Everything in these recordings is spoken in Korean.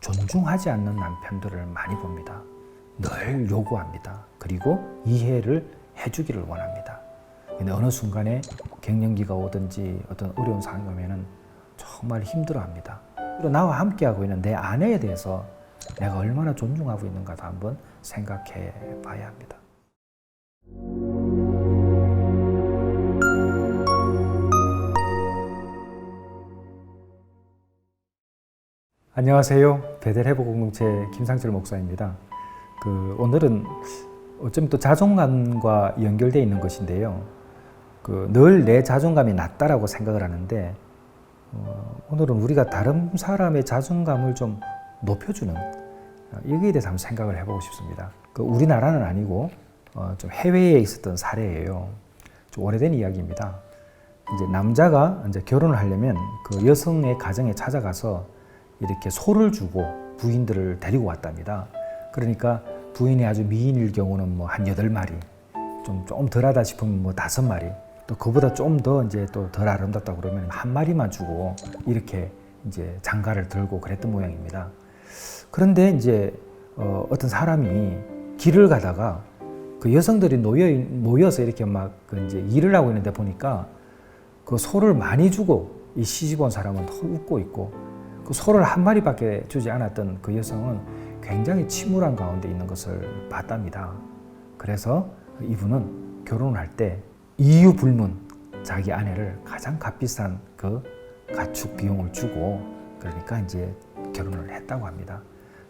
존중하지 않는 남편들을 많이 봅니다. 늘 요구합니다. 그리고 이해를 해주기를 원합니다. 근데 어느 순간에 갱년기가 오든지 어떤 어려운 상황이 오면은 정말 힘들어합니다. 그리고 나와 함께하고 있는 내 아내에 대해서 내가 얼마나 존중하고 있는가도 한번 생각해 봐야 합니다. 안녕하세요. 베델 회복 공동체 김상철 목사입니다. 오늘은 어쩌면 또 자존감과 연결되어 있는 것인데요. 늘 내 자존감이 낮다라고 생각을 하는데 오늘은 우리가 다른 사람의 자존감을 좀 높여주는 여기에 대해서 한번 생각을 해보고 싶습니다. 우리나라는 아니고 좀 해외에 있었던 사례예요. 좀 오래된 이야기입니다. 이제 남자가 이제 결혼을 하려면 그 여성의 가정에 찾아가서 이렇게 소를 주고 부인들을 데리고 왔답니다. 그러니까 부인이 아주 미인일 경우는 뭐 한 8마리, 좀 덜하다 싶으면 뭐 5마리, 또 그보다 좀 더 이제 또 덜 아름답다 그러면 1마리만 주고 이렇게 이제 장가를 들고 그랬던 모양입니다. 그런데 이제 어떤 사람이 길을 가다가 그 여성들이 모여서 이렇게 막 이제 일을 하고 있는데 보니까 그 소를 많이 주고 이 시집 온 사람은 웃고 있고 그 소를 1마리밖에 주지 않았던 그 여성은 굉장히 침울한 가운데 있는 것을 봤답니다. 그래서 이분은 결혼을 할 때 이유 불문 자기 아내를 가장 값비싼 그 가축 비용을 주고 그러니까 이제 결혼을 했다고 합니다.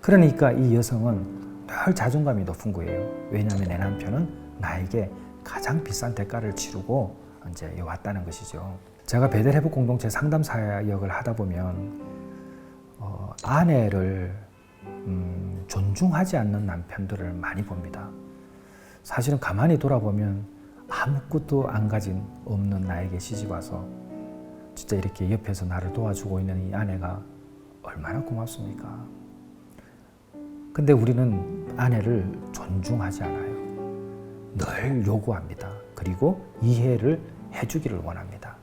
그러니까 이 여성은 늘 자존감이 높은 거예요. 왜냐하면 내 남편은 나에게 가장 비싼 대가를 치르고 이제 왔다는 것이죠. 제가 베델 회복 공동체 상담 사역을 하다 보면 아내를 존중하지 않는 남편들을 많이 봅니다. 사실은 가만히 돌아보면 아무것도 안 가진 없는 나에게 시집 와서 진짜 이렇게 옆에서 나를 도와주고 있는 이 아내가 얼마나 고맙습니까? 근데 우리는 아내를 존중하지 않아요. 늘 요구합니다. 그리고 이해를 해주기를 원합니다.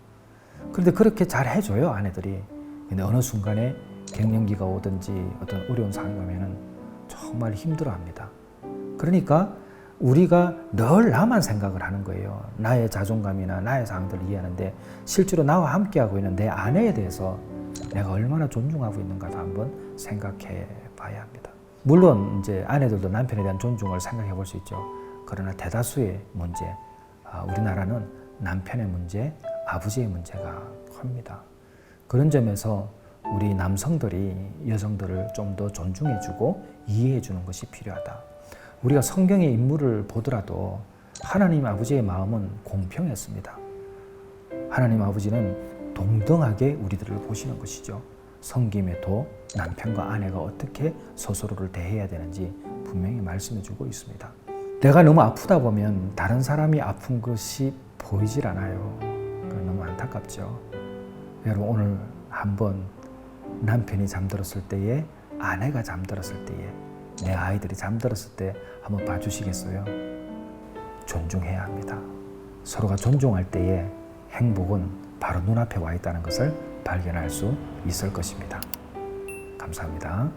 그런데 그렇게 잘 해줘요, 아내들이. 근데 어느 순간에 갱년기가 오든지 어떤 어려운 상황이 오면은 정말 힘들어합니다. 그러니까 우리가 늘 나만 생각을 하는 거예요. 나의 자존감이나 나의 상황들을 이해하는데 실제로 나와 함께하고 있는 내 아내에 대해서 내가 얼마나 존중하고 있는가도 한번 생각해 봐야 합니다. 물론 이제 아내들도 남편에 대한 존중을 생각해 볼 수 있죠. 그러나 대다수의 문제, 우리나라는 남편의 문제, 아버지의 문제가 큽니다. 그런 점에서 우리 남성들이 여성들을 좀 더 존중해주고 이해해주는 것이 필요하다. 우리가 성경의 인물을 보더라도 하나님 아버지의 마음은 공평했습니다. 하나님 아버지는 동등하게 우리들을 보시는 것이죠. 성김에도 남편과 아내가 어떻게 서로를 대해야 되는지 분명히 말씀해주고 있습니다. 내가 너무 아프다 보면 다른 사람이 아픈 것이 보이질 않아요. 너무 안타깝죠. 여러분 오늘 한번 남편이 잠들었을 때에 아내가 잠들었을 때에 내 아이들이 잠들었을 때 한번 봐주시겠어요? 존중해야 합니다. 서로가 존중할 때에 행복은 바로 눈앞에 와 있다는 것을 발견할 수 있을 것입니다. 감사합니다.